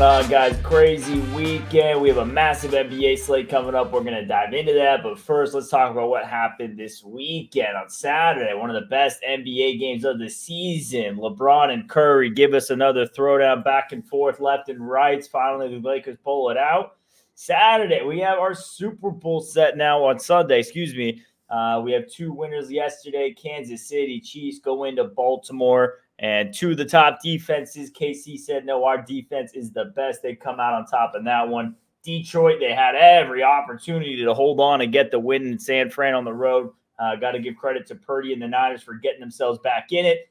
on, guys? Crazy weekend. We have a massive NBA slate coming up. We're going to dive into that. But first, let's talk about what happened this weekend on Saturday. One of the best NBA games of the season. LeBron and Curry give us another throwdown back and forth, left and right. Finally, the Lakers pull it out. Saturday, we have our Super Bowl set now on Sunday. We have two winners yesterday. Kansas City Chiefs go into Baltimore. And two of the top defenses, KC said, no, our defense is the best. They come out on top in that one. Detroit, they had every opportunity to hold on and get the win in San Fran on the road. Got to give credit to Purdy and the Niners for getting themselves back in it.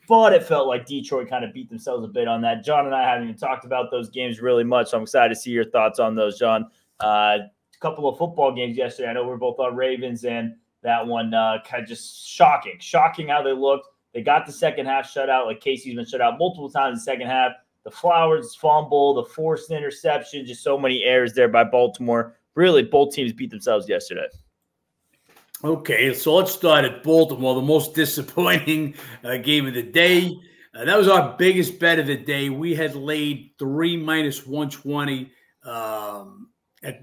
But it felt like Detroit kind of beat themselves a bit on that. John and I haven't even talked about those games really much, so I'm excited to see your thoughts on those, John. A couple of football games yesterday. I know we're both on Ravens, and that one kind of just shocking. Shocking how they looked. They got the second half shut out, like Casey's been shut out multiple times in the second half. The Flowers fumble, the forced interception, just so many errors there by Baltimore. Really, both teams beat themselves yesterday. Okay, so let's start at Baltimore, the most disappointing game of the day. That was our biggest bet of the day. We had laid 3 minus 120 at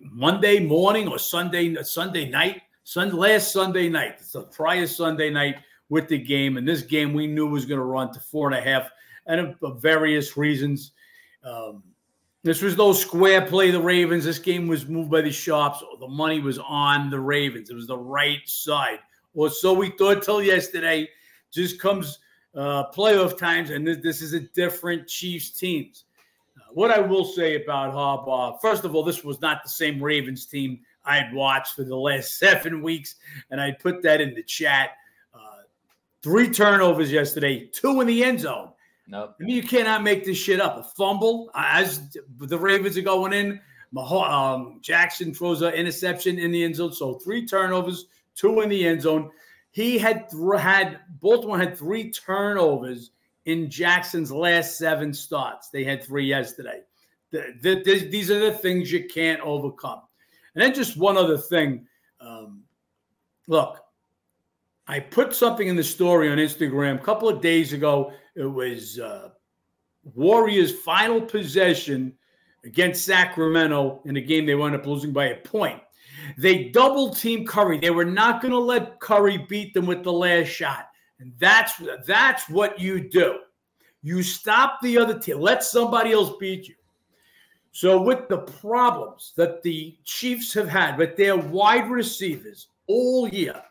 Monday morning or Sunday night. Last Sunday night. It's the prior Sunday night with the game. And this game we knew was going to run to 4.5, and of various reasons. This was no square play, the Ravens. This game was moved by the sharps. The money was on the Ravens. It was the right side. Or so we thought till yesterday. Just comes playoff times, and this is a different Chiefs teams. What I will say about Harbaugh, first of all, this was not the same Ravens team I'd watched for the last 7 weeks, and I put that in the chat. 3 turnovers yesterday, 2 in the end zone. Nope. I mean, you cannot make this shit up. A fumble as the Ravens are going in. Jackson throws an interception in the end zone. So 3 turnovers, 2 in the end zone. Baltimore had 3 turnovers in Jackson's last 7 starts. They had 3 yesterday. These are the things you can't overcome. And then just one other thing. Look, I put something in the story on Instagram a couple of days ago. It was Warriors' final possession against Sacramento in a game they wound up losing by a point. They double-teamed Curry. They were not going to let Curry beat them with the last shot. And that's what you do. You stop the other team. Let somebody else beat you. So with the problems that the Chiefs have had with their wide receivers all year,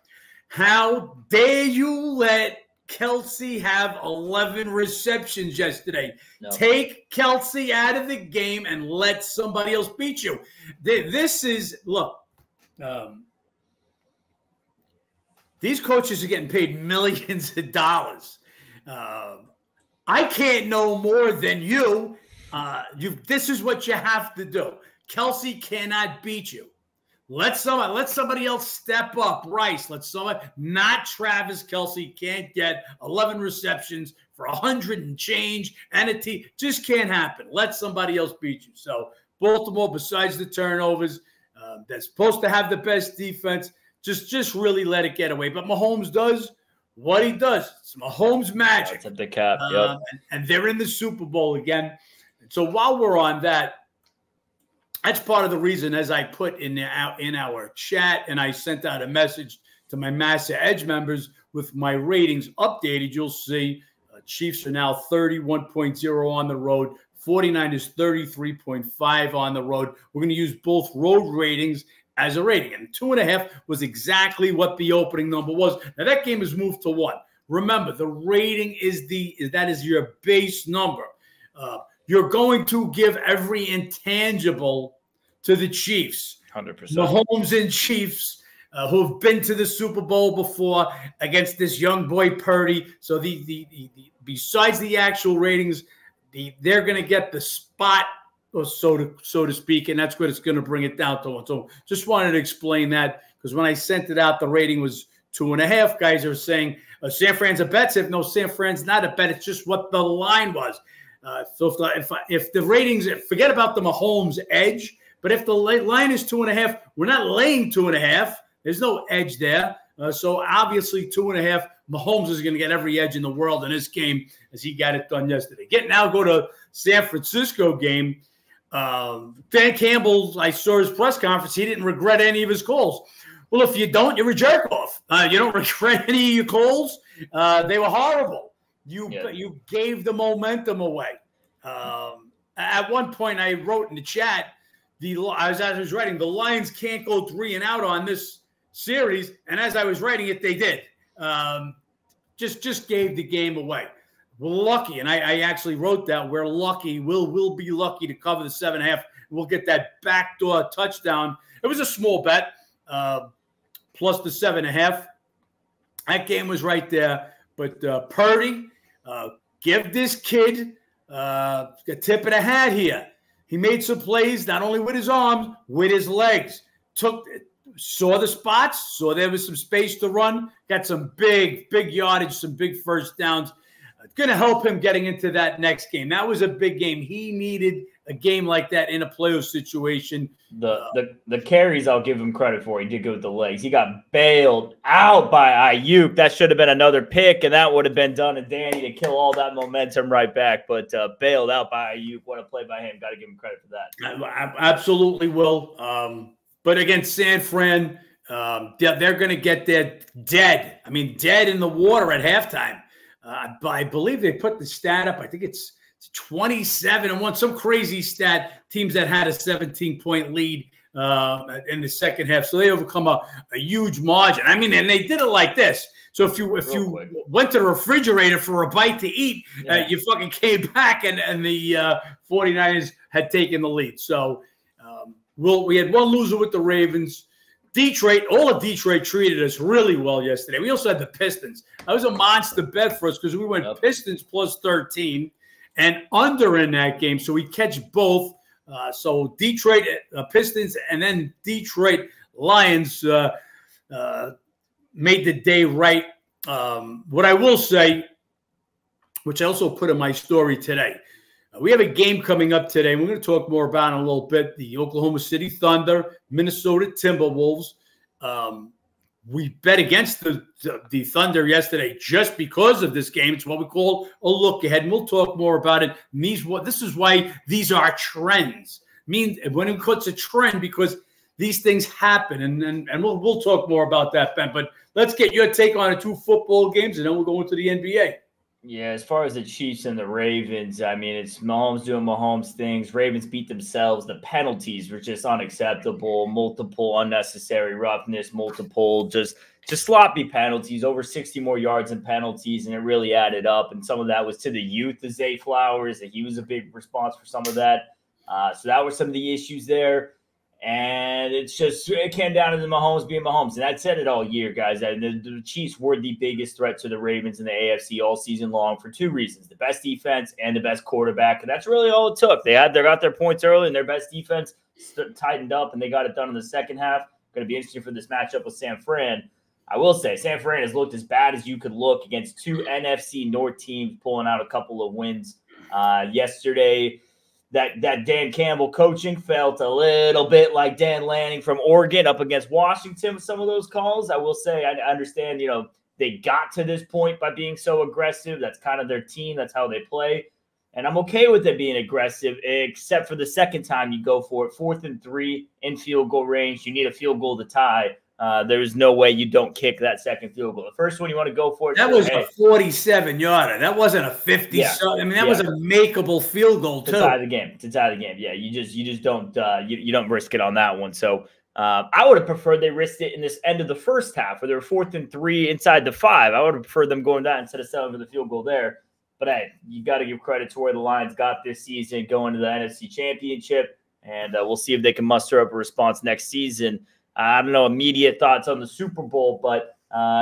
how dare you let Kelsey have 11 receptions yesterday? No. Take Kelsey out of the game and let somebody else beat you. This is, look, these coaches are getting paid millions of dollars. I can't know more than you. This is what you have to do. Kelsey cannot beat you. Let somebody else step up. Rice, not Travis Kelsey. Can't get 11 receptions for 100 and change, and a team. Just can't happen. Let somebody else beat you. So Baltimore, besides the turnovers, that's supposed to have the best defense. Just really let it get away. But Mahomes does what he does. It's Mahomes magic. That's at the cap. Yep. And they're in the Super Bowl again. And so while we're on that, that's part of the reason, as I put in our chat, and I sent out a message to my Massa Edge members with my ratings updated. You'll see Chiefs are now 31.0 on the road. 49ers 33.5 on the road. We're going to use both road ratings as a rating. And 2.5 was exactly what the opening number was. Now, that game is moved to 1. Remember, the rating is your base number. You're going to give every intangible to the Chiefs. 100%. Mahomes and Chiefs, who have been to the Super Bowl before against this young boy Purdy. So besides the actual ratings, they're going to get the spot, so to speak, and that's what it's going to bring it down to. So just wanted to explain that, because when I sent it out, the rating was 2.5. Guys are saying San Fran's a bet. If no, San Fran's not a bet. It's just what the line was. So if the ratings, forget about the Mahomes edge, but if the line is 2.5, we're not laying 2.5. There's no edge there. So obviously 2.5. Mahomes is going to get every edge in the world in this game as he got it done yesterday. Go to San Francisco game. Dan Campbell, I saw his press conference. He didn't regret any of his calls. Well, if you don't, you're a jerk off. You don't regret any of your calls. They were horrible. You gave the momentum away. At one point, I wrote in the chat, as I was writing, the Lions can't go 3 and out on this series. And as I was writing it, they did. Just gave the game away. We're lucky, and I actually wrote that. We're lucky. We'll be lucky to cover the 7.5. We'll get that backdoor touchdown. It was a small bet, plus the 7.5. That game was right there. But Purdy, give this kid a tip of the hat here. He made some plays, not only with his arms, with his legs. Saw the spots, saw there was some space to run, got some big yardage, some big first downs. It's going to help him getting into that next game. That was a big game. He needed a game like that in a playoff situation. The carries, I'll give him credit for. He did good with the legs. He got bailed out by Ayuk. That should have been another pick, and that would have been done and Danny to kill all that momentum right back. But bailed out by Ayuk. What a play by him. Got to give him credit for that. I absolutely will. But against San Fran, they're going to get there dead. I mean, dead in the water at halftime. I believe they put the stat up. I think it's 27-1, some crazy stat. Teams that had a 17-point lead in the second half, so they overcome a huge margin. I mean, and they did it like this. So if you went to the refrigerator for a bite to eat, you fucking came back, and the 49ers had taken the lead. So we had one loser with the Ravens. Detroit, all of Detroit treated us really well yesterday. We also had the Pistons. That was a monster bet for us because we went Pistons plus 13 and under in that game. So we catch both. So Detroit Pistons and then Detroit Lions made the day right. What I will say, which I also put in my story today, we have a game coming up today. We're going to talk more about it in a little bit. The Oklahoma City Thunder, Minnesota Timberwolves. We bet against the Thunder yesterday just because of this game. It's what we call a look ahead, and we'll talk more about it. This is why these are trends. When it puts a trend, because these things happen, and we'll talk more about that, Ben. But let's get your take on the 2 football games, and then we'll go into the NBA. Yeah, as far as the Chiefs and the Ravens, I mean, it's Mahomes doing Mahomes things. Ravens beat themselves. The penalties were just unacceptable. Multiple unnecessary roughness, multiple just sloppy penalties, over 60 more yards in penalties, and it really added up. And some of that was to the youth of Zay Flowers. He was a big response for some of that. So that were some of the issues there. And it came down to the Mahomes being Mahomes. And I'd said it all year, guys. The Chiefs were the biggest threat to the Ravens in the AFC all season long for 2 reasons: the best defense and the best quarterback. And that's really all it took. They got their points early, and their best defense tightened up, and they got it done in the second half. Going to be interesting for this matchup with San Fran. I will say San Fran has looked as bad as you could look against 2 NFC North teams, pulling out a couple of wins yesterday. That Dan Campbell coaching felt a little bit like Dan Lanning from Oregon up against Washington with some of those calls. I will say I understand, they got to this point by being so aggressive. That's kind of their team. That's how they play. And I'm okay with it being aggressive, except for the second time you go for it. 4th and 3 in field goal range. You need a field goal to tie. There is no way you don't kick that second field goal. The first one you want to go for it. That was a 47-yarder. That wasn't a 50. Yeah. I mean, that was a makeable field goal too. To tie the game. Yeah, you just don't you don't risk it on that one. So I would have preferred they risked it in this end of the first half where they were 4th and 3 inside the 5. I would have preferred them going that instead of settling for the field goal there. But hey, you got to give credit to where the Lions got this season, going to the NFC Championship, and we'll see if they can muster up a response next season. I don't know immediate thoughts on the Super Bowl, but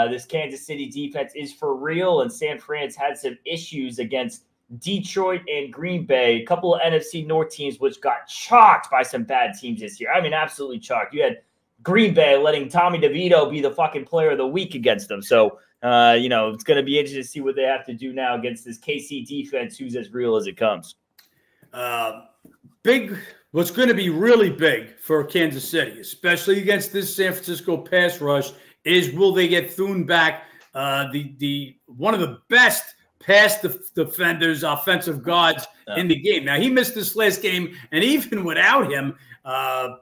this Kansas City defense is for real, and San Fran's had some issues against Detroit and Green Bay, a couple of NFC North teams which got chalked by some bad teams this year. I mean, absolutely chalked. You had Green Bay letting Tommy DeVito be the fucking player of the week against them. So, it's going to be interesting to see what they have to do now against this KC defense, who's as real as it comes. What's going to be really big for Kansas City, especially against this San Francisco pass rush, is will they get Thune back? The one of the best pass defenders, offensive guards in the game. Now, he missed this last game, and even without him,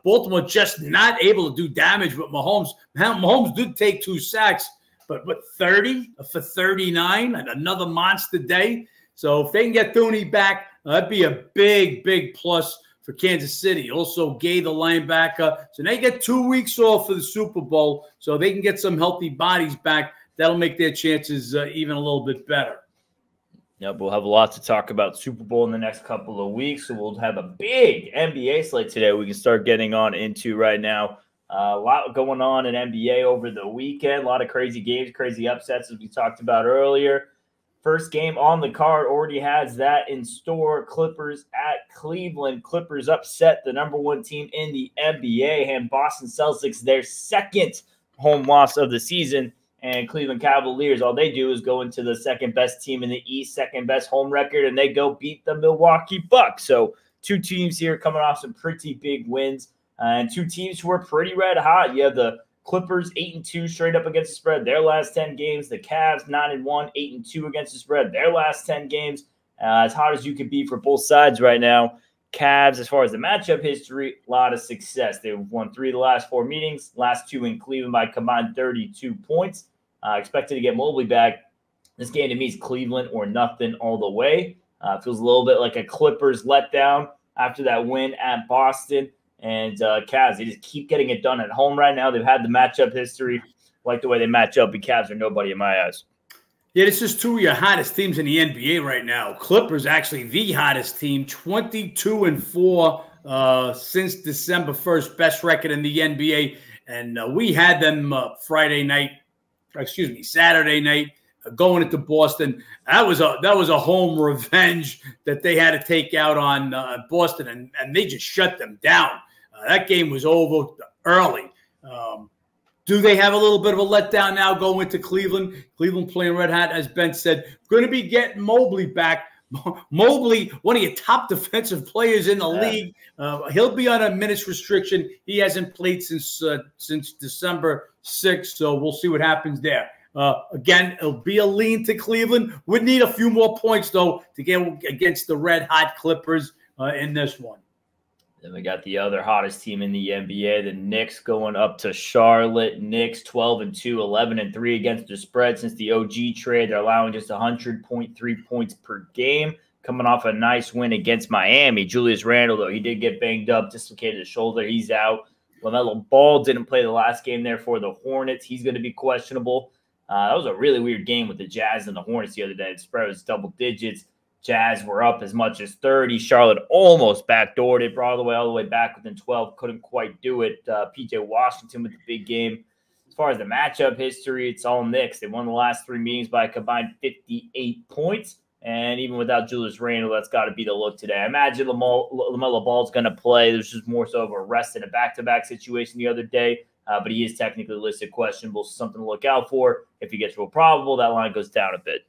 Baltimore just not able to do damage with Mahomes. Mahomes did take 2 sacks, but 30 for 39, and another monster day. So if they can get Thune back, that'd be a big, big plus for Kansas City. Also, Gay, the linebacker. So they get 2 weeks off for the Super Bowl, so they can get some healthy bodies back. That'll make their chances even a little bit better. Yep, we'll have a lot to talk about Super Bowl in the next couple of weeks. So we'll have a big NBA slate today we can start getting on into right now. A lot going on in NBA over the weekend. A lot of crazy games, crazy upsets, as we talked about earlier. First game on the card already has that in store. Clippers at Cleveland. Clippers upset the #1 team in the NBA, and Boston Celtics their second home loss of the season. And Cleveland Cavaliers, all they do is go into the second best team in the East, second best home record, and they go beat the Milwaukee Bucks. So 2 teams here coming off some pretty big wins, and 2 teams who are pretty red hot. You have the Clippers 8-2 straight up against the spread their last 10 games. The Cavs 9-1, 8-2 against the spread their last 10 games. As hot as you could be for both sides right now. Cavs, as far as the matchup history, a lot of success. They've won 3 of the last 4 meetings, last 2 in Cleveland by combined 32 points. Expected to get Mobley back. This game to me is Cleveland or nothing all the way. Feels a little bit like a Clippers letdown after that win at Boston. And Cavs, they just keep getting it done at home right now. They've had the matchup history. Like the way they match up, but Cavs are nobody in my eyes. Yeah, this is 2 of your hottest teams in the NBA right now. Clippers actually the hottest team, 22-4 since December 1st, best record in the NBA. And we had them Saturday night going into Boston. That was a home revenge that they had to take out on Boston, and they just shut them down. That game was over early. Do they have a little bit of a letdown now going into Cleveland? Cleveland playing red hot, as Ben said. Going to be getting Mobley back. Mobley, one of your top defensive players in the league. He'll be on a minutes restriction. He hasn't played since December 6th, so we'll see what happens there. Again, it'll be a lean to Cleveland. Would need a few more points, though, to get against the red-hot Clippers in this one. Then we got the other hottest team in the NBA, the Knicks, going up to Charlotte. Knicks 12-2, 11-3 against the spread since the OG trade. They're allowing just 100.3 points per game, coming off a nice win against Miami. Julius Randle, though, he did get banged up, dislocated his shoulder. He's out. LaMelo Ball didn't play the last game there for the Hornets. He's going to be questionable. That was a really weird game with the Jazz and the Hornets the other day. The spread was double digits. Jazz were up as much as 30. Charlotte almost backdoored it, brought all the way back within 12. Couldn't quite do it. P.J. Washington with the big game. As far as the matchup history, it's all Knicks. They won the last 3 meetings by a combined 58 points. And even without Julius Randle, that's got to be the look today. I imagine LaMelo Ball's going to play. There's just more so of a rest in a back-to-back situation the other day. But he is technically listed questionable, something to look out for. If he gets real probable, that line goes down a bit.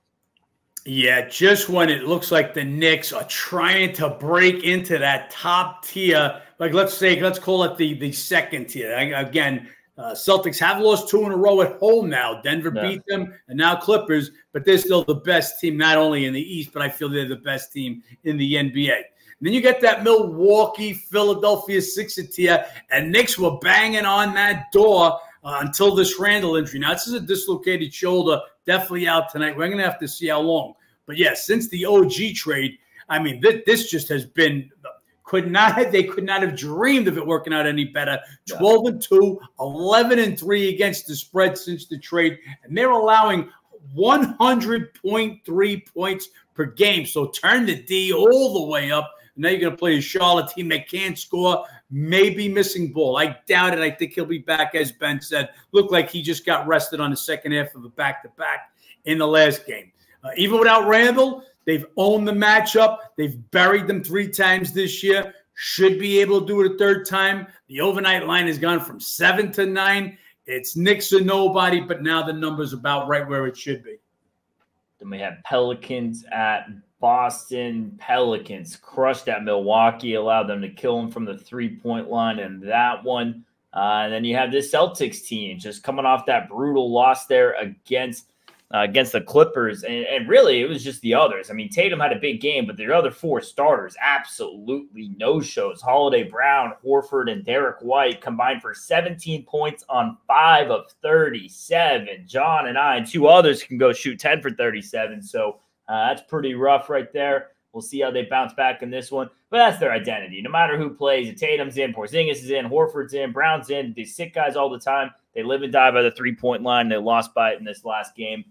Yeah, just when it looks like the Knicks are trying to break into that top tier, like let's call it the second tier. Again, Celtics have lost 2 in a row at home now. Denver beat them, and now Clippers, but they're still the best team, not only in the East, but I feel they're the best team in the NBA. And then you get that Milwaukee, Philadelphia 6th tier, and Knicks were banging on that door until this Randle injury. Now, this is a dislocated shoulder, definitely out tonight. We're going to have to see how long. But, yeah, since the OG trade, I mean, this just has been they could not have dreamed of it working out any better. 12-2, 11-3 against the spread since the trade, and they're allowing 100.3 points per game. So turn the D all the way up. Now you're going to play a Charlotte team that can't score, maybe missing Ball. I doubt it. I think he'll be back, as Ben said. Looked like he just got rested on the second half of a back-to-back in the last game. Even without Randle, they've owned the matchup. They've buried them 3 times this year. Should be able to do it a 3rd time. The overnight line has gone from 7 to 9. It's Knicks or nobody, but now the number's about right where it should be. Then we have Pelicans at Boston. Pelicans crushed at Milwaukee, allowed them to kill them from the 3-point line in that one. And then you have this Celtics team just coming off that brutal loss there against the Clippers. And really, it was just the others. I mean, Tatum had a big game, but their other 4 starters absolutely no-shows. Holiday, Brown, Horford, and Derek White combined for 17 points on 5 of 37. John and I and 2 others can go shoot 10 for 37. So that's pretty rough right there. We'll see how they bounce back in this one. But that's their identity. No matter who plays, if Tatum's in, Porzingis is in, Horford's in, Brown's in, these sick guys all the time. They live and die by the 3-point line. They lost by it in this last game.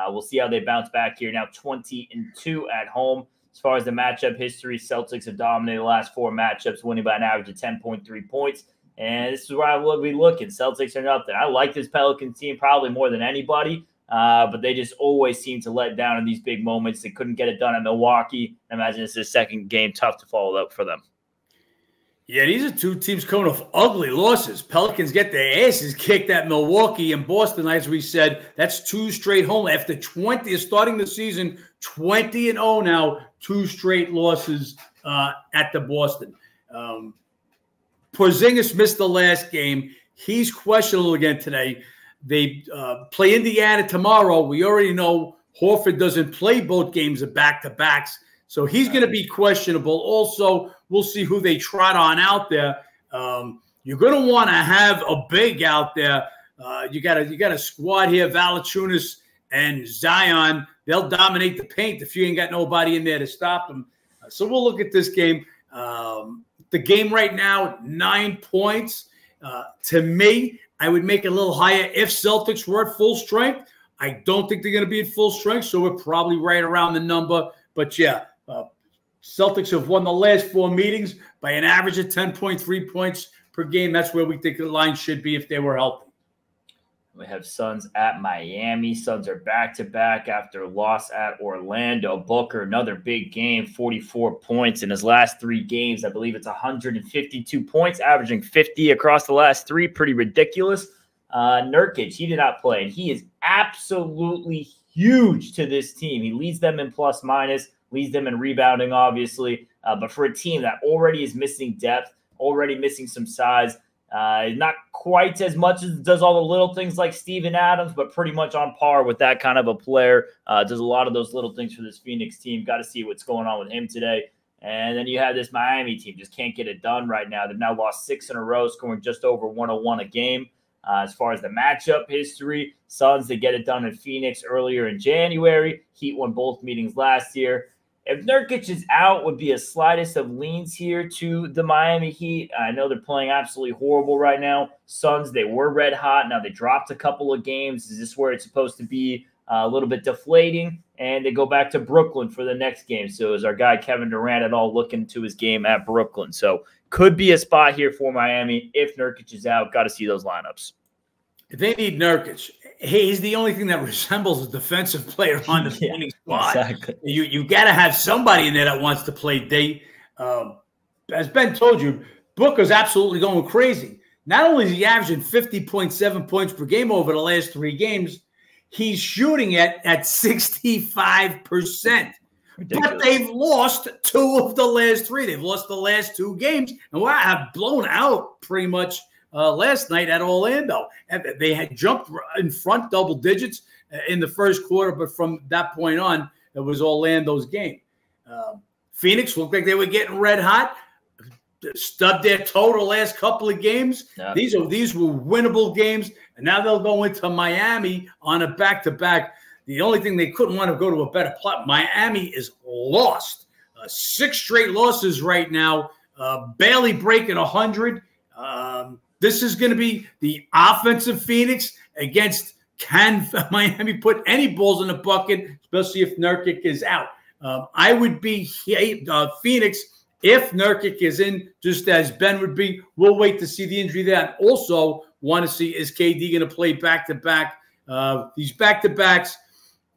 We'll see how they bounce back here. Now 20-2 at home. As far as the matchup history, Celtics have dominated the last 4 matchups, winning by an average of 10.3 points. And this is where I will be looking. Celtics are nothing. I like this Pelicans team probably more than anybody, but they just always seem to let down in these big moments. They couldn't get it done at Milwaukee. I imagine it's the second game. Tough to follow up for them. Yeah, these are 2 teams coming off ugly losses. Pelicans get their asses kicked at Milwaukee and Boston, as we said. That's 2 straight home. After 20, starting the season, 20-0 now, 2 straight losses at the Boston. Porzingis missed the last game. He's questionable again today. They play Indiana tomorrow. We already know Horford doesn't play both games of back-to-backs. So he's going to be questionable. Also, we'll see who they trot on out there. You're going to want to have a big out there. You got a squad here, Valanciunas and Zion. They'll dominate the paint if you ain't got nobody in there to stop them. So we'll look at this game. The game right now, 9 points. To me, I would make it a little higher if Celtics were at full strength. I don't think they're going to be at full strength, so we're probably right around the number. But, yeah, Celtics have won the last 4 meetings by an average of 10.3 points per game. That's where we think the line should be if they were healthy. We have Suns at Miami. Suns are back-to-back after a loss at Orlando. Booker, another big game, 44 points in his last 3 games. I believe it's 152 points, averaging 50 across the last 3. Pretty ridiculous. Nurkic, he did not play, and he is absolutely huge to this team. He leads them in plus-minus, leads them in rebounding, obviously. But for a team that already is missing depth, already missing some size, not quite as much as does all the little things like Steven Adams, but pretty much on par with that kind of a player. Does a lot of those little things for this Phoenix team. Got to see what's going on with him today. And then you have this Miami team, just can't get it done right now. They've now lost 6 in a row, scoring just over 101 a game. As far as the matchup history, Suns, they get it done in Phoenix earlier in January. Heat won both meetings last year. If Nurkic is out, would be a slightest of leans here to the Miami Heat. I know they're playing absolutely horrible right now. Suns, they were red hot. Now they dropped a couple of games. Is this where it's supposed to be a little bit deflating? And they go back to Brooklyn for the next game. So is our guy Kevin Durant at all looking to his game at Brooklyn? So could be a spot here for Miami if Nurkic is out. Got to see those lineups. If they need Nurkic, he's the only thing that resembles a defensive player on the Phoenix squad. Exactly. You got to have somebody in there that wants to play D. As Ben told you, Booker's absolutely going crazy. Not only is he averaging 50.7 points per game over the last 3 games, he's shooting at 65%. Ridiculous. But they've lost 2 of the last 3. They've lost the last 2 games, and we have blown out pretty much last night at Orlando. And they had jumped in front double digits in the first quarter, but from that point on, it was Orlando's game. Phoenix looked like they were getting red hot, stubbed their toe the last couple of games. Yeah. These were winnable games, and now they'll go into Miami on a back-to-back. The only thing they couldn't want to go to a better plot. Miami is lost. 6 straight losses right now, barely breaking 100. This is going to be the offensive Phoenix against can Miami put any balls in the bucket, especially if Nurkic is out. I would be Phoenix if Nurkic is in, just as Ben would be. We'll wait to see the injury there. Also want to see, is KD going to play back-to-back? These back-to-backs,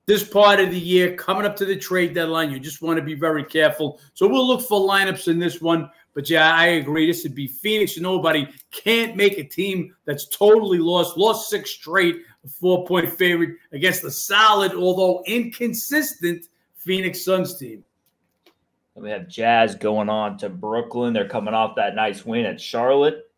this part of the year, coming up to the trade deadline, you just want to be very careful. So we'll look for lineups in this one. But, yeah, I agree. This would be Phoenix. Nobody can't make a team that's totally lost 6 straight, a 4-point favorite against the solid, although inconsistent, Phoenix Suns team. We have Jazz going on to Brooklyn. They're coming off that nice win at Charlotte.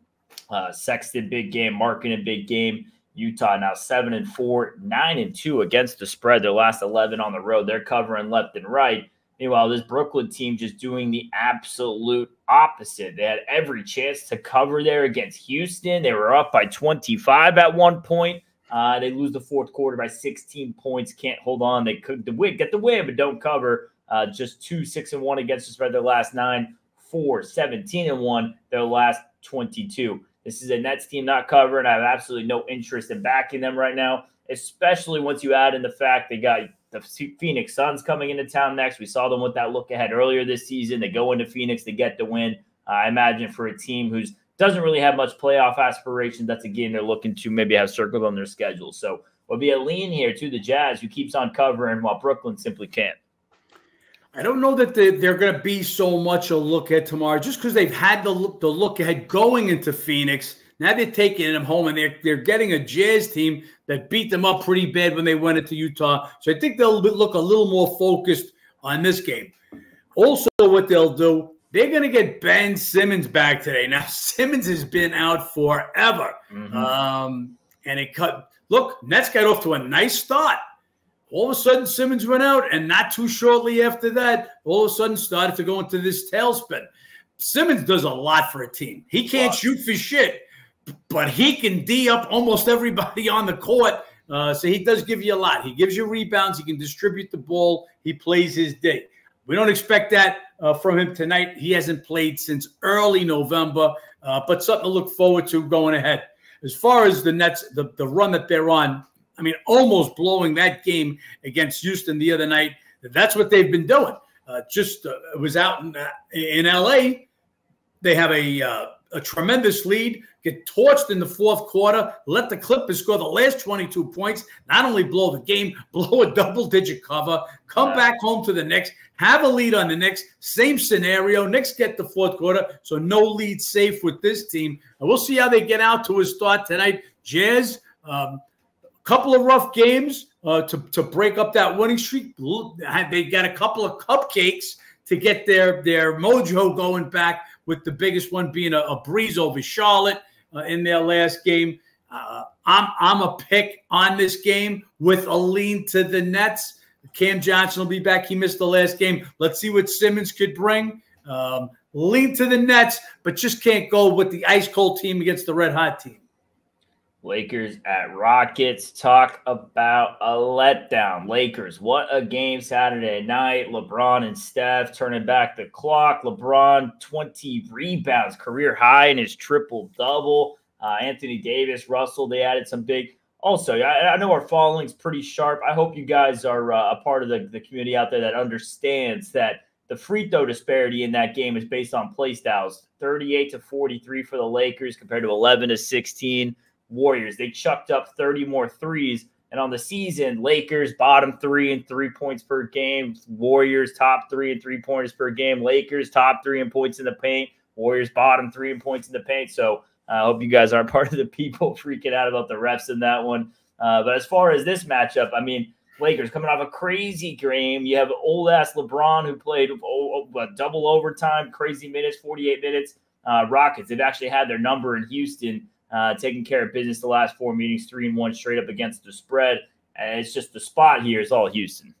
Sexton, big game. Markkanen, big game. Utah now 7-4, 9-2 against the spread. Their last 11 on the road. They're covering left and right. Meanwhile, this Brooklyn team just doing the absolute opposite. They had every chance to cover there against Houston. They were up by 25 at one point. They lose the fourth quarter by 16 points. Can't hold on. They could get the win, but don't cover. Just 2-6-1 against the spread their last 9, 4-17-1 their last 22. This is a Nets team not covering. I have absolutely no interest in backing them right now, especially once you add in the fact they got the Phoenix Suns coming into town next. We saw them with that look ahead earlier this season. They go into Phoenix to get the win. I imagine for a team who doesn't really have much playoff aspirations, that's a game they're looking to maybe have circled on their schedule. So will be a lean here to the Jazz, who keeps on covering while Brooklyn simply can't. I don't know that they're going to be so much a look ahead tomorrow, just because they've had the look ahead going into Phoenix. Now they're taking them home, and they're getting a Jazz team that beat them up pretty bad when they went into Utah. So I think they'll look a little more focused on this game. Also, what they'll do, they're going to get Ben Simmons back today. Now, Simmons has been out forever. And Nets got off to a nice start. All of a sudden, Simmons went out, and not too shortly after that, all of a sudden started to go into this tailspin. Simmons does a lot for a team. He can't shoot for shit, but he can D up almost everybody on the court. So he does give you a lot. He gives you rebounds. He can distribute the ball. He plays his day. We don't expect that from him tonight. He hasn't played since early November, but something to look forward to going ahead. As far as the Nets, the run that they're on, I mean, almost blowing that game against Houston the other night. That's what they've been doing. It was out in L.A. They have a tremendous lead, get torched in the fourth quarter, let the Clippers score the last 22 points, not only blow the game, blow a double-digit cover, come back home to the Knicks, have a lead on the Knicks, same scenario. Knicks get the fourth quarter, so no lead safe with this team. And we'll see how they get out to a start tonight. Jazz, couple of rough games to break up that winning streak. They got a couple of cupcakes to get their mojo going back, with the biggest one being a breeze over Charlotte in their last game. I'm a pick on this game with a lean to the Nets. Cam Johnson will be back. He missed the last game. Let's see what Simmons could bring. Lean to the Nets, but just can't go with the ice-cold team against the red-hot team. Lakers at Rockets. Talk about a letdown. Lakers, what a game Saturday night. LeBron and Steph turning back the clock. LeBron, 20 rebounds, career high in his triple-double. Anthony Davis, Russell, they added some big. Also, I know our following's pretty sharp. I hope you guys are a part of the community out there that understands that the free throw disparity in that game is based on play styles. 38-43 for the Lakers compared to 11-16. Warriors. They chucked up 30 more threes. And on the season, Lakers bottom 3 in 3 points per game. Warriors top 3 in 3-pointers per game. Lakers top 3 in points in the paint. Warriors bottom 3 in points in the paint. So I hope you guys aren't part of the people freaking out about the refs in that one. But as far as this matchup, I mean, Lakers coming off a crazy game. You have old-ass LeBron who played double overtime, crazy minutes, 48 minutes. Rockets, they've actually had their number in Houston, taking care of business the last 4 meetings, 3-1 straight up against the spread. And it's just the spot here is all Houston.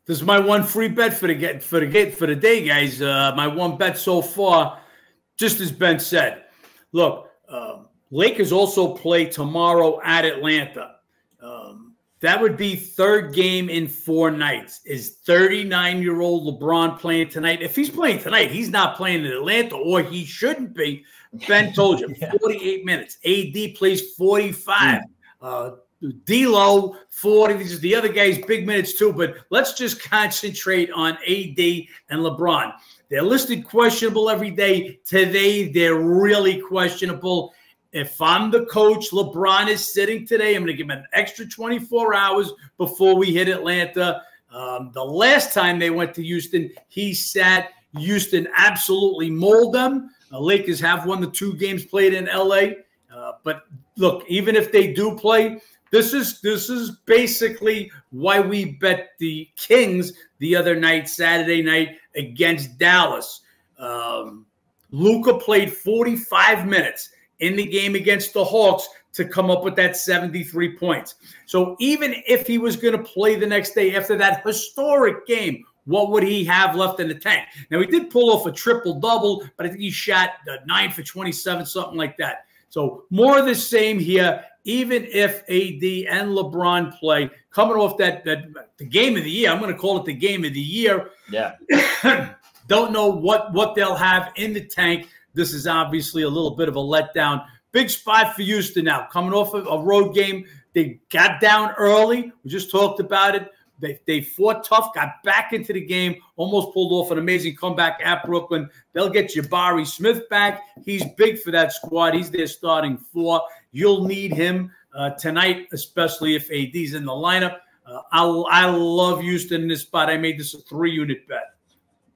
This is my one free bet for the day, guys. My one bet so far, just as Ben said. Look, Lakers also play tomorrow at Atlanta. That would be third game in 4 nights. Is 39-year-old LeBron playing tonight? If he's playing tonight, he's not playing in Atlanta, or he shouldn't be. Ben told you, 48 minutes. AD plays 45. D'Lo, 40. The other guy's big minutes too, but let's just concentrate on AD and LeBron. They're listed questionable every day. Today, they're really questionable. If I'm the coach, LeBron is sitting today. I'm going to give him an extra 24 hours before we hit Atlanta. The last time they went to Houston, he sat. Houston absolutely mauled them. Lakers have won the 2 games played in L.A. But look, even if they do play, this is basically why we bet the Kings the other night, Saturday night, against Dallas. Luka played 45 minutes. in the game against the Hawks to come up with that 73 points. So even if he was going to play the next day after that historic game, what would he have left in the tank? Now, he did pull off a triple-double, but I think he shot 9 for 27, something like that. So more of the same here, even if AD and LeBron play, coming off the game of the year. I'm going to call it the game of the year. Yeah. Don't know what they'll have in the tank. This is obviously a little bit of a letdown. Big spot for Houston now. Coming off of a road game. They got down early. We just talked about it. They fought tough, got back into the game, almost pulled off an amazing comeback at Brooklyn. They'll get Jabari Smith back. He's big for that squad. He's their starting 4. You'll need him tonight, especially if AD's in the lineup. I love Houston in this spot. I made this a 3-unit bet.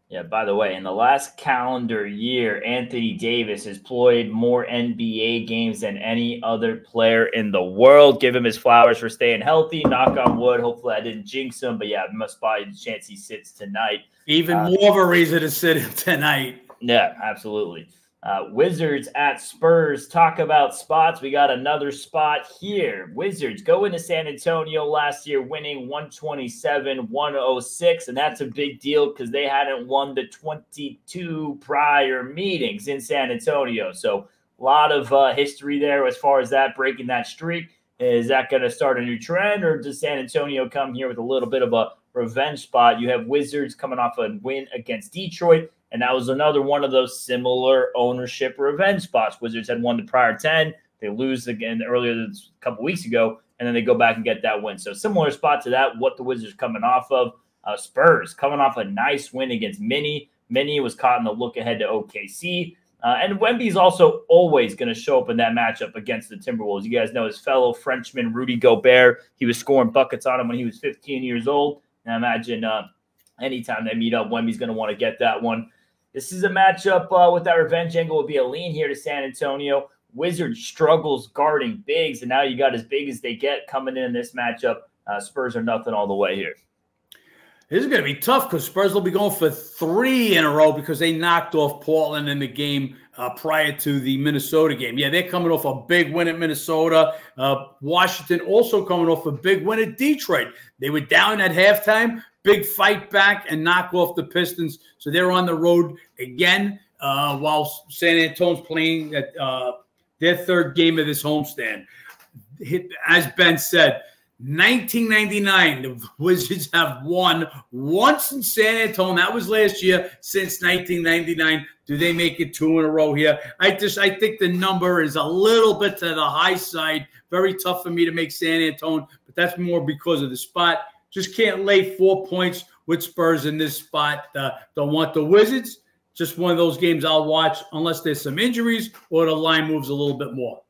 Yeah, by the way, in the last calendar year, Anthony Davis has played more NBA games than any other player in the world. Give him his flowers for staying healthy. Knock on wood. Hopefully I didn't jinx him. But, yeah, must buy the chance he sits tonight. Even more of a reason to sit him tonight. Yeah, absolutely. Wizards at Spurs. Talk about spots. We got another spot here. Wizards go into San Antonio last year, winning 127-106, and that's a big deal because they hadn't won the 22 prior meetings in San Antonio. So a lot of history there as far as that, breaking that streak. Is that going to start a new trend, or does San Antonio come here with a little bit of a revenge spot? You have Wizards coming off a win against Detroit, and that was another one of those similar ownership revenge spots. Wizards had won the prior 10. They lose again earlier a couple weeks ago, and then they go back and get that win. So similar spot to that, what the Wizards coming off of. Spurs coming off a nice win against Minnie. Minnie was caught in the look ahead to OKC. And Wemby's also always going to show up in that matchup against the Timberwolves. You guys know his fellow Frenchman, Rudy Gobert. He was scoring buckets on him when he was 15 years old. And I imagine anytime they meet up, Wemby's going to want to get that one. This is a matchup with that revenge angle. Would be a lean here to San Antonio. Wizards struggles guarding bigs, and now you got as big as they get coming in this matchup. Spurs are nothing all the way here. This is going to be tough because Spurs will be going for 3 in a row because they knocked off Portland in the game prior to the Minnesota game. Yeah, they're coming off a big win at Minnesota. Washington also coming off a big win at Detroit. They were down at halftime, big fight back, and knock off the Pistons. So they're on the road again while San Antonio's playing at their 3rd game of this homestand. As Ben said, 1999, the Wizards have won once in San Antonio. That was last year. Since 1999, do they make it 2 in a row here? I think the number is a little bit to the high side. Very tough for me to make San Antonio, but that's more because of the spot. Just can't lay 4 points with Spurs in this spot. Don't want the Wizards. Just one of those games I'll watch unless there's some injuries or the line moves a little bit more.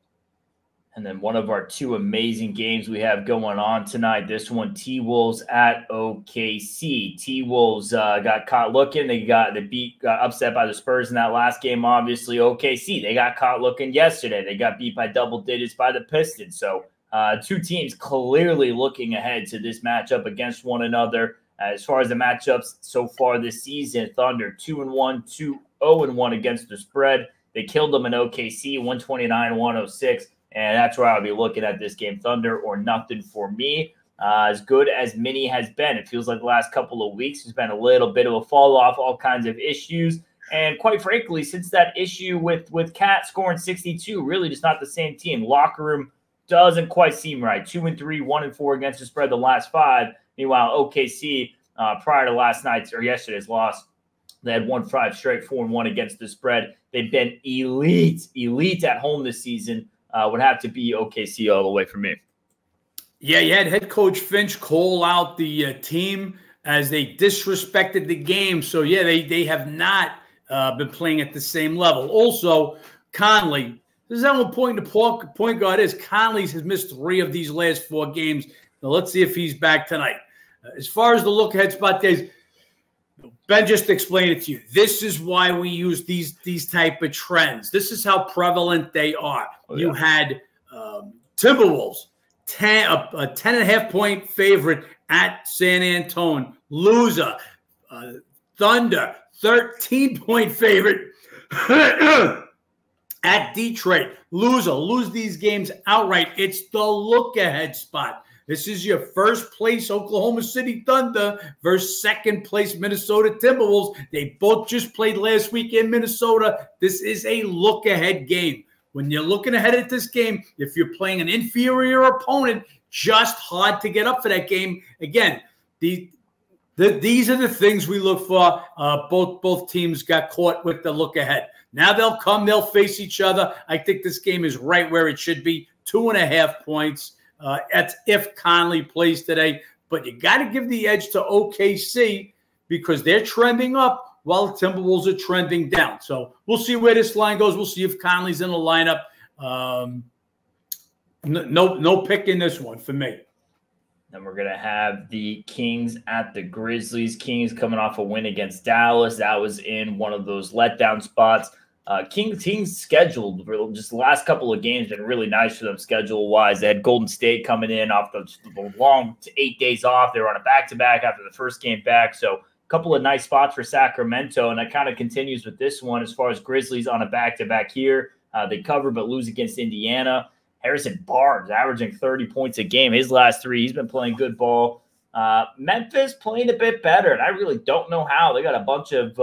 And then one of our 2 amazing games we have going on tonight. This one, T-Wolves at OKC. T-Wolves got caught looking. They got upset by the Spurs in that last game, obviously. OKC, they got caught looking yesterday. They got beat by double digits by the Pistons. So 2 teams clearly looking ahead to this matchup against one another. As far as the matchups so far this season, Thunder 2-1, 2-0-1 against the spread. They killed them in OKC, 129-106. And that's where I'll be looking at this game. Thunder or nothing for me. As good as Minnie has been, it feels like the last couple of weeks has been a little bit of a fall off, all kinds of issues. And quite frankly, since that issue with Cat scoring 62, really just not the same team. Locker room doesn't quite seem right. 2-3, 1-4 against the spread the last 5. Meanwhile, OKC, prior to last night's or yesterday's loss, they had won 5 straight, 4-1 against the spread. They've been elite at home this season. Would have to be OKC all the way for me. Yeah, you had head coach Finch call out the team as they disrespected the game. So, yeah, they have not been playing at the same level. Also, Conley, this is how important the point guard is. Conley has missed 3 of these last 4 games. Now, let's see if he's back tonight. As far as the look-ahead spot days, Ben just explained it to you. This is why we use these type of trends. This is how prevalent they are. Oh, yeah. You had Timberwolves, a 10.5-point favorite at San Antonio. Loser. Thunder, 13-point favorite At Detroit, lose these games outright. It's the look-ahead spot. This is your first place Oklahoma City Thunder versus second place Minnesota Timberwolves. They both just played last week in Minnesota. This is a look-ahead game. When you're looking ahead at this game, if you're playing an inferior opponent, just hard to get up for that game. Again, these are the things we look for. Both teams got caught with the look ahead. Now they'll face each other. I think this game is right where it should be, 2.5 points. That's if Conley plays today. But you got to give the edge to OKC because they're trending up while the Timberwolves are trending down. So we'll see where this line goes. We'll see if Conley's in the lineup. No pick in this one for me. Then we're going to have the Kings at the Grizzlies. Kings coming off a win against Dallas. That was in one of those letdown spots. Kings scheduled for just the last couple of games been really nice for them schedule-wise. They had Golden State coming in off the long 8 days off. They were on a back-to-back after the first game back. So a couple of nice spots for Sacramento, and that kind of continues with this one as far as Grizzlies on a back-to-back here. They cover but lose against Indiana. Harrison Barnes averaging 30 points a game. His last 3, he's been playing good ball. Memphis playing a bit better, and I really don't know how. They got a bunch of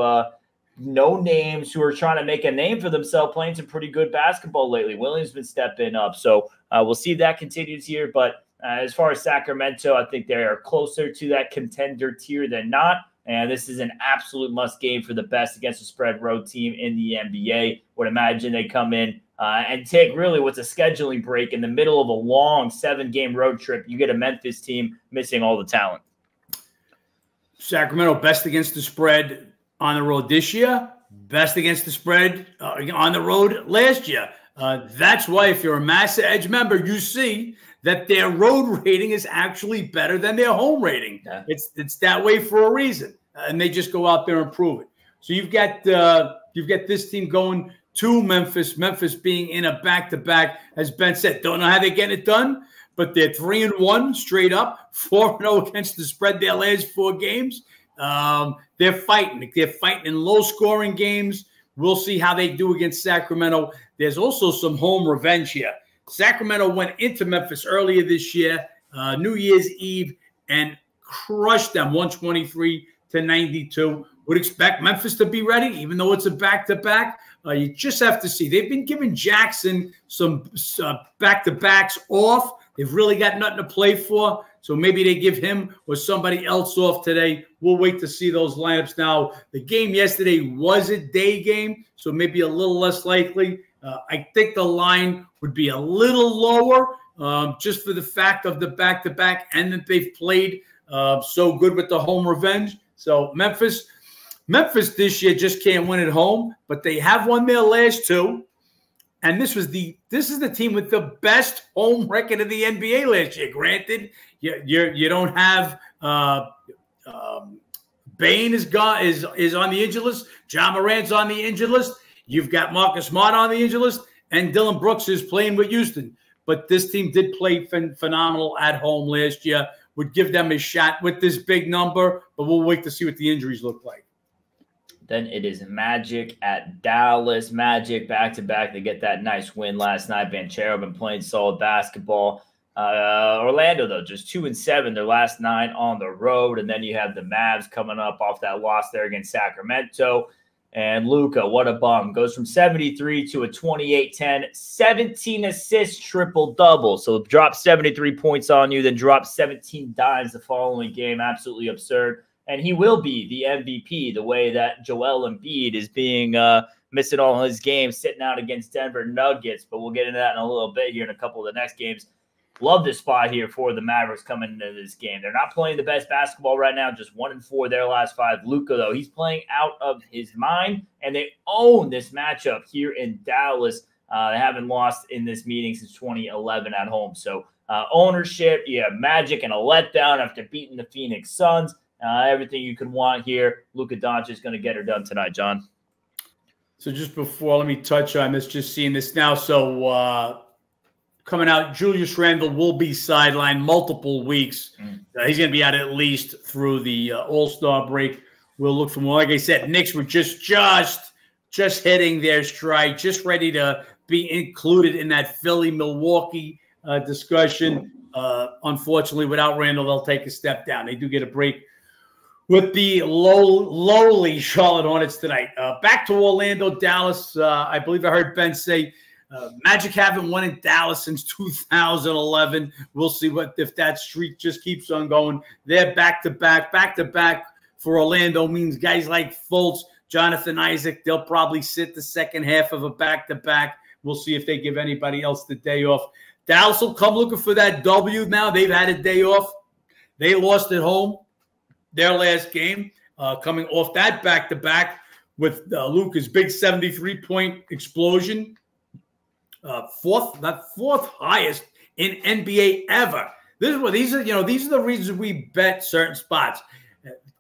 no names who are trying to make a name for themselves, playing some pretty good basketball lately. Williams been stepping up. So we'll see if that continues here. But as far as Sacramento, I think they are closer to that contender tier than not. And this is an absolute must game for the best against the spread road team in the NBA. Would imagine they come in and take really what's a scheduling break in the middle of a long 7-game road trip. You get a Memphis team missing all the talent. Sacramento best against the spread on the road this year, best against the spread on the road last year. That's why if you're a Massa Edge member, you see that their road rating is actually better than their home rating. Yeah. It's that way for a reason, and they just go out there and prove it. So you've got this team going to Memphis. Memphis being in a back-to-back, as Ben said, don't know how they're getting it done, but they're 3-1 straight up, 4-0 against the spread their last 4 games. They're fighting. They're fighting in low-scoring games. We'll see how they do against Sacramento. There's also some home revenge here. Sacramento went into Memphis earlier this year, New Year's Eve, and crushed them 123-92. Would expect Memphis to be ready, even though it's a back-to-back. You just have to see. They've been giving Jackson some back-to-backs off. They've really got nothing to play for. So maybe they give him or somebody else off today. We'll wait to see those lineups. Now, the game yesterday was a day game, so maybe a little less likely. I think the line would be a little lower just for the fact of the back-to-back and that they've played so good with the home revenge. So Memphis this year just can't win at home, but they have won their last 2. And this is the team with the best home record of the NBA last year. Granted, you don't have Bane is on the injured list. John Morant's on the injured list. You've got Marcus Smart on the injured list, and Dylan Brooks is playing with Houston. But this team did play phenomenal at home last year. Would give them a shot with this big number, but we'll wait to see what the injuries look like. Then it is Magic at Dallas. Magic back-to-back. They get that nice win last night. Banchero been playing solid basketball. Orlando, though, just 2-7 their last 9 on the road. And then you have the Mavs coming up off that loss there against Sacramento. And Luka, what a bum. Goes from 73 to a 28-10, 17 assists, triple-double. So drop 73 points on you, then drop 17 dimes the following game. Absolutely absurd. And he will be the MVP the way that Joel Embiid is being missing all his games, sitting out against Denver Nuggets. But we'll get into that in a little bit here in a couple of the next games. Love this spot here for the Mavericks coming into this game. They're not playing the best basketball right now, just 1-4 their last 5. Luka, though, he's playing out of his mind, and they own this matchup here in Dallas. They haven't lost in this meeting since 2011 at home. So ownership, you have Magic and a letdown after beating the Phoenix Suns. Everything you can want here. Luka Doncic is going to get her done tonight, John. So just before, let me touch on this, just seeing this now. So coming out, Julius Randle will be sidelined multiple weeks. He's going to be out at least through the All-Star break. We'll look for more. Like I said, Knicks were just just hitting their stride, just ready to be included in that Philly-Milwaukee discussion. Unfortunately, without Randall, they'll take a step down. They do get a break with the lowly Charlotte Hornets tonight. Back to Orlando, Dallas. I believe I heard Ben say Magic haven't won in Dallas since 2011. We'll see if that streak just keeps on going. They're back-to-back. Back-to-back for Orlando means guys like Fultz, Jonathan Isaac, they'll probably sit the second half of a back-to-back. We'll see if they give anybody else the day off. Dallas will come looking for that W now. They've had a day off. They lost at home their last game, coming off that back-to-back with Luka's big 73-point explosion. Fourth highest in NBA ever. These are the reasons we bet certain spots.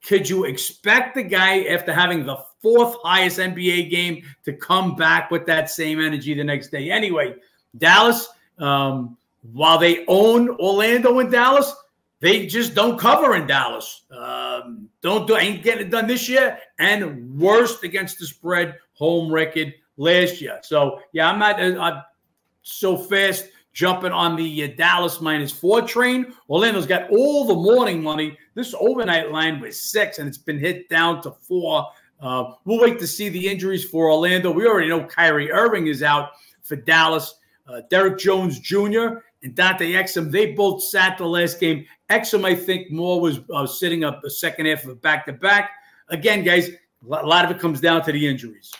Could you expect the guy after having the fourth highest NBA game to come back with that same energy the next day? Anyway, Dallas, while they own Orlando and Dallas, they just don't cover in Dallas. Ain't getting it done this year, and worst against the spread home record last year. So yeah, I'm not so fast jumping on the Dallas -4 train. Orlando's got all the morning money. This overnight line was 6, and it's been hit down to 4. We'll wait to see the injuries for Orlando. We already know Kyrie Irving is out for Dallas. Derek Jones Jr. and Dante Exum, they both sat the last game. Exum, I think, more was sitting up the second half of a back-to-back. Again, guys, a lot of it comes down to the injuries.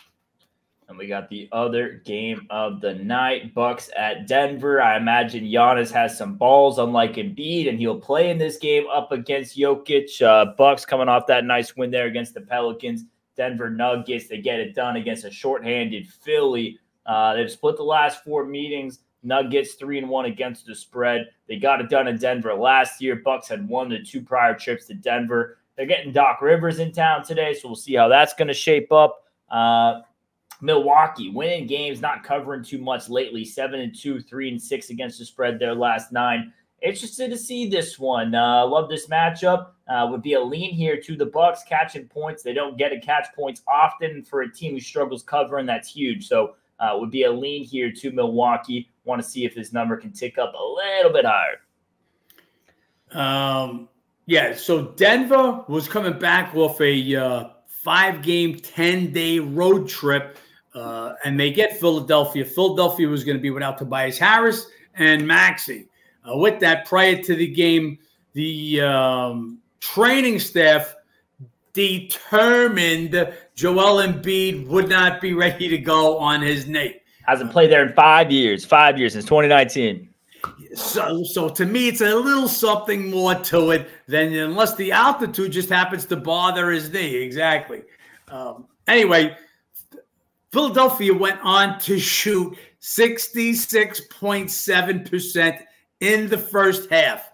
And we got the other game of the night, Bucks at Denver. I imagine Giannis has some balls, unlike Embiid, and he'll play in this game up against Jokic. Bucks coming off that nice win there against the Pelicans. Denver Nuggets, they get it done against a shorthanded Philly. They've split the last 4 meetings. Nuggets 3-1 against the spread. They got it done in Denver last year. Bucks had won the 2 prior trips to Denver. They're getting Doc Rivers in town today, so we'll see how that's going to shape up. Milwaukee winning games, not covering too much lately. 7-2, 3-6 against the spread their last 9. Interested to see this one. Love this matchup. Would be a lean here to the Bucks catching points. They don't get to catch points often. For a team who struggles covering, that's huge. So would be a lean here to Milwaukee. Want to see if this number can tick up a little bit higher. Yeah, so Denver was coming back off a 5-game, 10-day road trip, and they get Philadelphia. Philadelphia was going to be without Tobias Harris and Maxey. With that, prior to the game, the training staff determined Joel Embiid would not be ready to go on his knee. Hasn't played there in 5 years. 5 years since 2019. So to me, it's a little something more to it than unless the altitude just happens to bother his knee. Exactly. Anyway, Philadelphia went on to shoot 66.7% in the first half.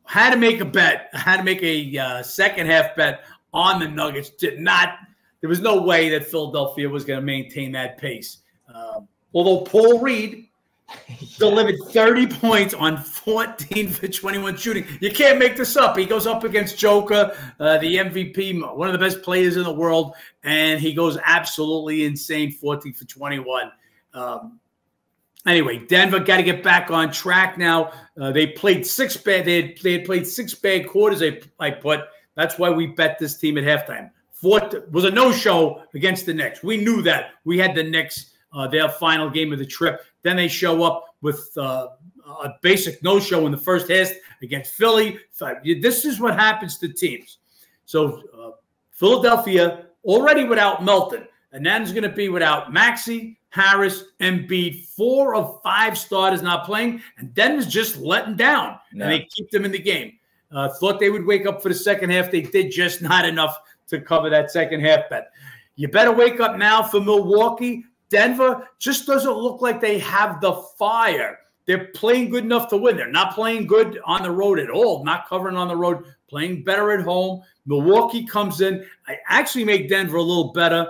Had to make a bet. Had to make a second half bet on the Nuggets. There was no way that Philadelphia was going to maintain that pace. Although Paul Reed delivered 30 points on 14 for 21 shooting. You can't make this up. He goes up against Joker, the MVP, one of the best players in the world, and he goes absolutely insane, 14 for 21. Anyway, Denver got to get back on track now. They played 6 bad. They had played 6 bad quarters. I put. That's why we bet this team at halftime. Was a no-show against the Knicks. We knew that. We had the Knicks, their final game of the trip. Then they show up with a basic no-show in the first half against Philly. This is what happens to teams. So Philadelphia already without Melton, and then is going to be without Maxey, Harris, Embiid. 4 of 5 starters not playing, and Denver's just letting down, and they keep them in the game. Thought they would wake up for the second half. They did just not enough to cover that second half bet. You better wake up now for Milwaukee. Denver just doesn't look like they have the fire. They're playing good enough to win. They're not playing good on the road at all, not covering on the road, playing better at home. Milwaukee comes in. I actually make Denver a little better.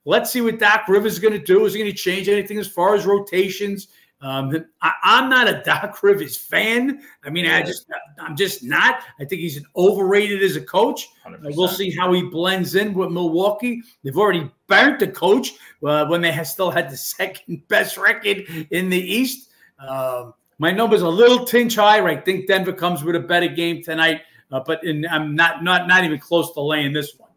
Let's see what Doc Rivers is going to do. Is he going to change anything as far as rotations? I'm not a Doc Rivers fan. I mean, I'm just not. I think he's overrated as a coach. We'll see how he blends in with Milwaukee. They've already burnt the coach when they still had the second best record in the East. My number's a little tinge higher. I think Denver comes with a better game tonight, but I'm not even close to laying this one.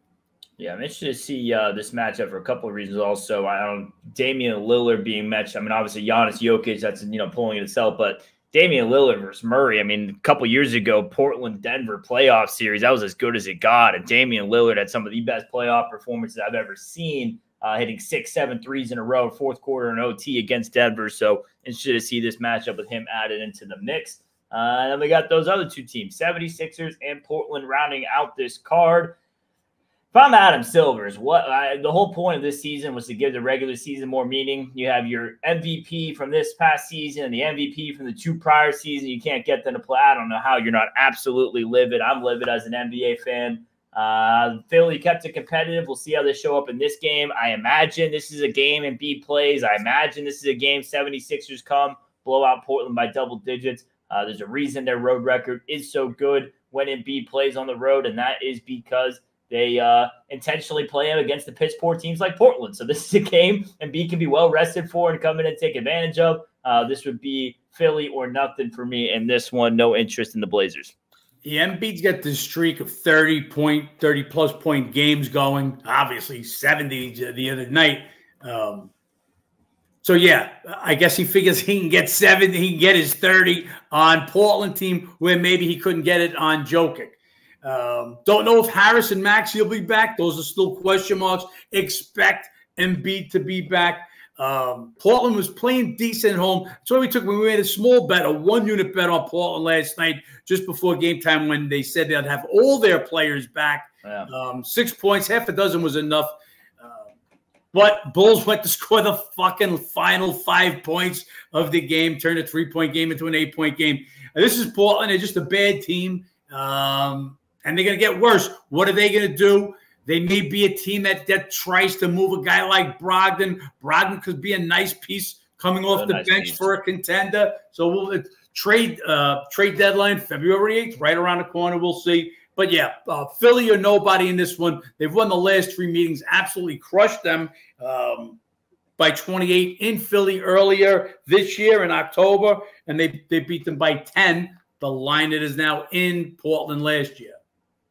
Yeah, I'm interested to see this matchup for a couple of reasons. Also, Damian Lillard being matched. I mean, obviously Giannis Jokic, that's pulling it itself, but Damian Lillard versus Murray. I mean, a couple of years ago, Portland-Denver playoff series, that was as good as it got. And Damian Lillard had some of the best playoff performances I've ever seen, hitting 6-7 threes in a row, fourth quarter and OT against Denver. So interested to see this matchup with him added into the mix. And then we got those other two teams, 76ers and Portland, rounding out this card. If I'm Adam Silver, the whole point of this season was to give the regular season more meaning. You have your MVP from this past season and the MVP from the two prior seasons. You can't get them to play. I don't know how you're not absolutely livid. I'm livid as an NBA fan. Philly kept it competitive. We'll see how they show up in this game. I imagine this is a game Embiid plays. I imagine this is a game 76ers come, blow out Portland by double digits. There's a reason their road record is so good when Embiid plays on the road, and that is because they intentionally play him against the piss poor teams like Portland. So this is a game Embiid can be well rested for and come in and take advantage of. This would be Philly or nothing for me in this one. No interest in the Blazers. Yeah, Embiid's got this streak of 30-plus point games going. Obviously, 70 the other night. So, yeah, I guess he figures he can get 70. He can get his 30 on Portland team where maybe he couldn't get it on Jokic. Don't know if Harris and Maxey will be back. Those are still question marks. Expect Embiid to be back. Portland was playing decent at home. So we made a small bet, a 1-unit bet on Portland last night, just before game time when they said they'd have all their players back. Yeah. 6 points, half a dozen was enough. But Bulls went to score the fucking final 5 points of the game, turned a 3-point game into an 8-point game. And this is Portland. They're just a bad team. And they're going to get worse. What are they going to do? They may be a team that tries to move a guy like Brogdon. Brogdon could be a nice piece coming off the bench for a contender. So we'll trade deadline February 8th, right around the corner. We'll see. But, yeah, Philly or nobody in this one. They've won the last 3 meetings, absolutely crushed them by 28 in Philly earlier this year in October, and they beat them by 10. The line it is now in Portland last year.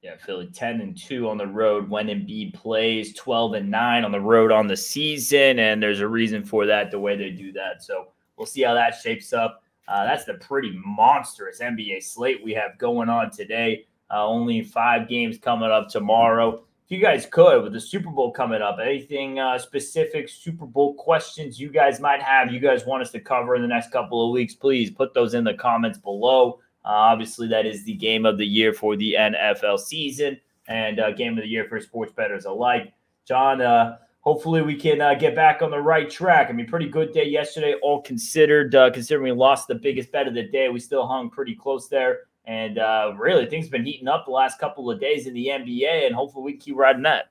Yeah, Philly 10-2 on the road when Embiid plays, 12-9 on the road on the season, and there's a reason for that, the way they do that. So we'll see how that shapes up. That's the pretty monstrous NBA slate we have going on today. Only 5 games coming up tomorrow. If you guys could, with the Super Bowl coming up, anything specific Super Bowl questions you guys might have, you guys want us to cover in the next couple of weeks, please put those in the comments below. Obviously, that is the game of the year for the NFL season and game of the year for sports bettors alike. John, hopefully we can get back on the right track. I mean, pretty good day yesterday, all considered. Considering we lost the biggest bet of the day, we still hung pretty close there. And really, things have been heating up the last couple of days in the NBA, and hopefully we can keep riding that.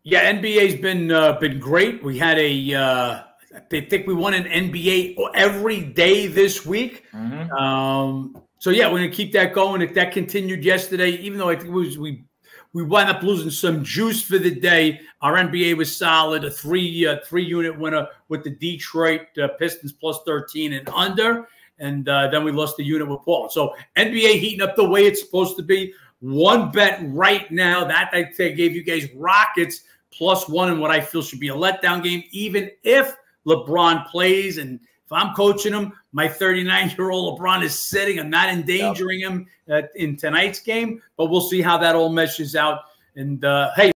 Yeah, NBA's been great. We had I think we won an NBA every day this week. Mm-hmm. So, yeah, we're going to keep that going. If that continued yesterday, even though I think we wound up losing some juice for the day, our NBA was solid, a three-unit winner with the Detroit Pistons plus 13 and under. And then we lost the unit with Portland. So NBA heating up the way it's supposed to be. One bet right now that I gave you guys Rockets +1 in what I feel should be a letdown game, even if LeBron plays. And if I'm coaching him, my 39-year-old LeBron is sitting. I'm not endangering him in tonight's game, but we'll see how that all meshes out. And, hey,